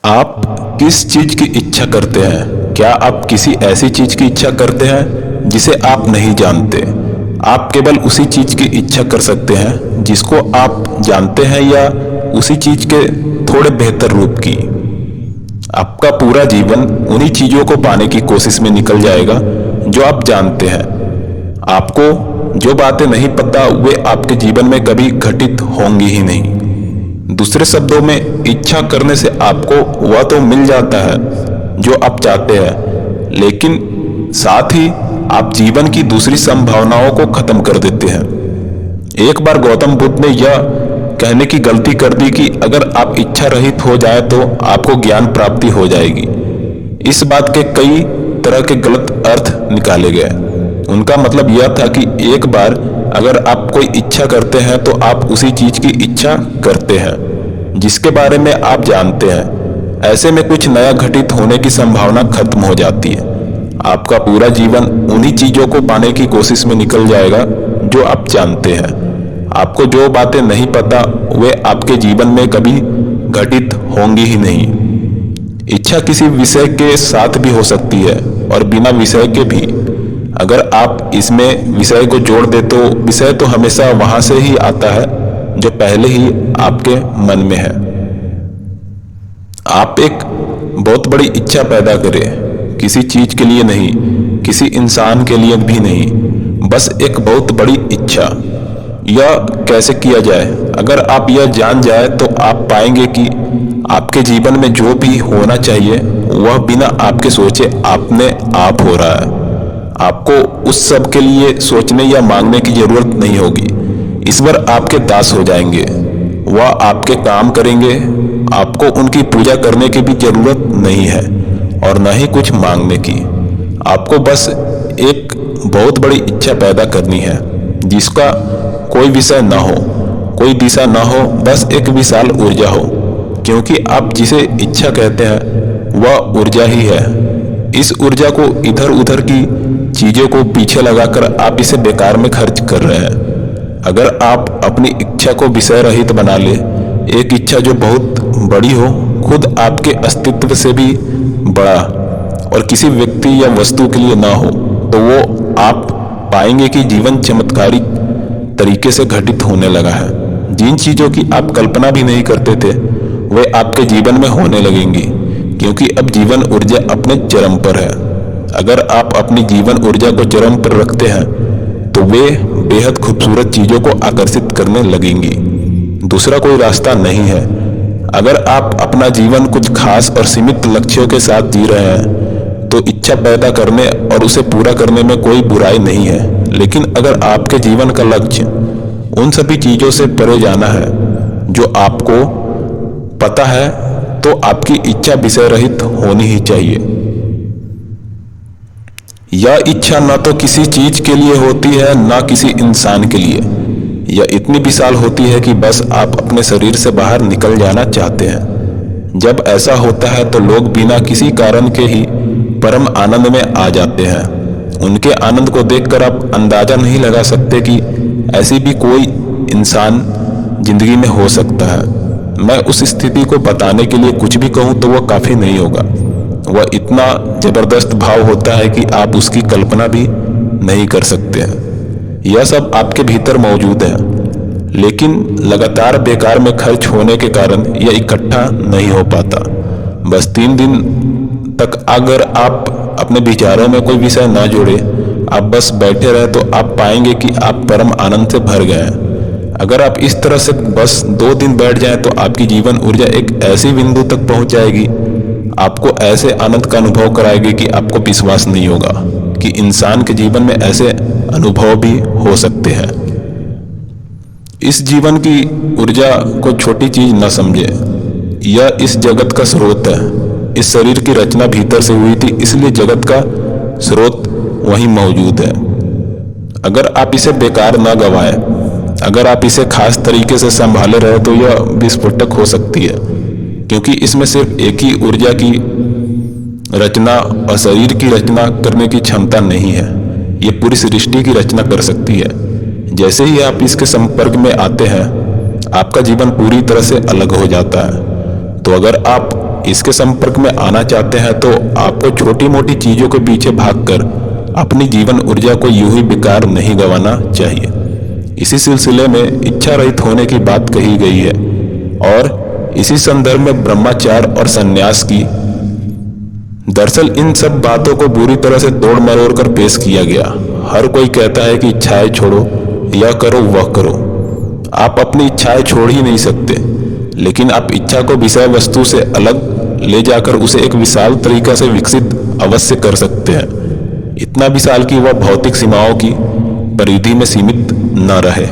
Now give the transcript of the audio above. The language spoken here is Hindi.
आप किस चीज की इच्छा करते हैं? क्या आप किसी ऐसी चीज की इच्छा करते हैं जिसे आप नहीं जानते? आप केवल उसी चीज की इच्छा कर सकते हैं जिसको आप जानते हैं, या उसी चीज के थोड़े बेहतर रूप की। आपका पूरा जीवन उन्हीं चीजों को पाने की कोशिश में निकल जाएगा जो आप जानते हैं। आपको जो बातें नहीं पता वे आपके जीवन में कभी घटित होंगी ही नहीं। दूसरे शब्दों में, इच्छा करने से आपको वह तो मिल जाता है जो आप चाहते हैं, लेकिन साथ ही आप जीवन की दूसरी संभावनाओं को खत्म कर देते हैं। एक बार गौतम बुद्ध ने यह कहने की गलती कर दी कि अगर आप इच्छा रहित हो जाए तो आपको ज्ञान प्राप्ति हो जाएगी। इस बात के कई तरह के गलत अर्थ निकाले गए। उनका मतलब यह था कि एक बार अगर आप कोई इच्छा करते हैं तो आप उसी चीज की इच्छा करते हैं जिसके बारे में आप जानते हैं। ऐसे में कुछ नया घटित होने की संभावना खत्म हो जाती है। आपका पूरा जीवन उन्हीं चीजों को पाने की कोशिश में निकल जाएगा जो आप जानते हैं। आपको जो बातें नहीं पता वे आपके जीवन में कभी घटित होंगी ही नहीं। इच्छा किसी विषय के साथ भी हो सकती है और बिना विषय के भी। अगर आप इसमें विषय को जोड़ दे तो विषय तो हमेशा वहां से ही आता है जो पहले ही आपके मन में है। आप एक बहुत बड़ी इच्छा पैदा करें, किसी चीज के लिए नहीं, किसी इंसान के लिए भी नहीं, बस एक बहुत बड़ी इच्छा। यह कैसे किया जाए? अगर आप यह जान जाए तो आप पाएंगे कि आपके जीवन में जो भी होना चाहिए वह बिना आपके सोचे अपने आप हो रहा है। आपको उस सब के लिए सोचने या मांगने की जरूरत नहीं होगी। ईश्वर आपके दास हो जाएंगे, वह आपके काम करेंगे। आपको उनकी पूजा करने की भी जरूरत नहीं है और न ही कुछ मांगने की। आपको बस एक बहुत बड़ी इच्छा पैदा करनी है जिसका कोई विषय न हो, कोई दिशा न हो, बस एक विशाल ऊर्जा हो। क्योंकि आप जिसे इच्छा कहते हैं वह ऊर्जा ही है। इस ऊर्जा को इधर उधर की चीजों को पीछे लगाकर आप इसे बेकार में खर्च कर रहे हैं। अगर आप अपनी इच्छा को विषय रहित बना ले, एक इच्छा जो बहुत बड़ी हो, खुद आपके अस्तित्व से भी बड़ा और किसी व्यक्ति या वस्तु के लिए ना हो, तो वो आप पाएंगे कि जीवन चमत्कारिक तरीके से घटित होने लगा है। जिन चीजों की आप कल्पना भी नहीं करते थे वे आपके जीवन में होने लगेंगी, क्योंकि अब जीवन ऊर्जा अपने चरम पर है। अगर आप अपनी जीवन ऊर्जा को चरम पर रखते हैं तो वे बेहद खूबसूरत चीजों को आकर्षित करने लगेंगी। दूसरा कोई रास्ता नहीं है। अगर आप अपना जीवन कुछ खास और सीमित लक्ष्यों के साथ जी रहे हैं तो इच्छा पैदा करने और उसे पूरा करने में कोई बुराई नहीं है। लेकिन अगर आपके जीवन का लक्ष्य उन सभी चीजों से परे जाना है जो आपको पता है, तो आपकी इच्छा विषय रहित होनी ही चाहिए। यह इच्छा न तो किसी चीज के लिए होती है न किसी इंसान के लिए। यह इतनी विशाल होती है कि बस आप अपने शरीर से बाहर निकल जाना चाहते हैं। जब ऐसा होता है तो लोग बिना किसी कारण के ही परम आनंद में आ जाते हैं। उनके आनंद को देखकर आप अंदाजा नहीं लगा सकते कि ऐसी भी कोई इंसान जिंदगी में हो सकता है। मैं उस स्थिति को बताने के लिए कुछ भी कहूं तो वह काफी नहीं होगा। वह इतना जबरदस्त भाव होता है कि आप उसकी कल्पना भी नहीं कर सकते हैं। यह सब आपके भीतर मौजूद है, लेकिन लगातार बेकार में खर्च होने के कारण यह इकट्ठा नहीं हो पाता। बस 3 दिन तक अगर आप अपने विचारों में कोई विषय न जोड़े, आप बस बैठे रहे, तो आप पाएंगे कि आप परम आनंद से भर गए हैं। अगर आप इस तरह से बस 2 दिन बैठ जाएं तो आपकी जीवन ऊर्जा एक ऐसी बिंदु तक पहुंच जाएगी, आपको ऐसे आनंद का अनुभव कराएगी कि आपको विश्वास नहीं होगा कि इंसान के जीवन में ऐसे अनुभव भी हो सकते हैं। इस जीवन की ऊर्जा को छोटी चीज न समझे। यह इस जगत का स्रोत है। इस शरीर की रचना भीतर से हुई थी, इसलिए जगत का स्रोत वहीं मौजूद है। अगर आप इसे बेकार न गवाएं, अगर आप इसे खास तरीके से संभाले रहे तो यह विस्फोटक हो सकती है, क्योंकि इसमें सिर्फ एक ही ऊर्जा की रचना और शरीर की रचना करने की क्षमता नहीं है। ये पूरी सृष्टि की रचना कर सकती है। जैसे ही आप इसके संपर्क में आते हैं आपका जीवन पूरी तरह से अलग हो जाता है। तो अगर आप इसके संपर्क में आना चाहते हैं तो आपको छोटी मोटी चीजों के पीछे भागकर अपनी जीवन ऊर्जा को यूं ही बेकार नहीं गंवाना चाहिए। इसी सिलसिले में इच्छा रहित होने की बात कही गई है और इसी संदर्भ में ब्रह्मचार्य और संन्यास की। दरअसल इन सब बातों को बुरी तरह से तोड़ मरोड़ कर पेश किया गया। हर कोई कहता है कि इच्छाएं छोड़ो, यह करो वह करो। आप अपनी इच्छाएं छोड़ ही नहीं सकते, लेकिन आप इच्छा को विषय वस्तु से अलग ले जाकर उसे एक विशाल तरीका से विकसित अवश्य कर सकते हैं, इतना विशाल कि वह भौतिक सीमाओं की परिधि में सीमित न रहे।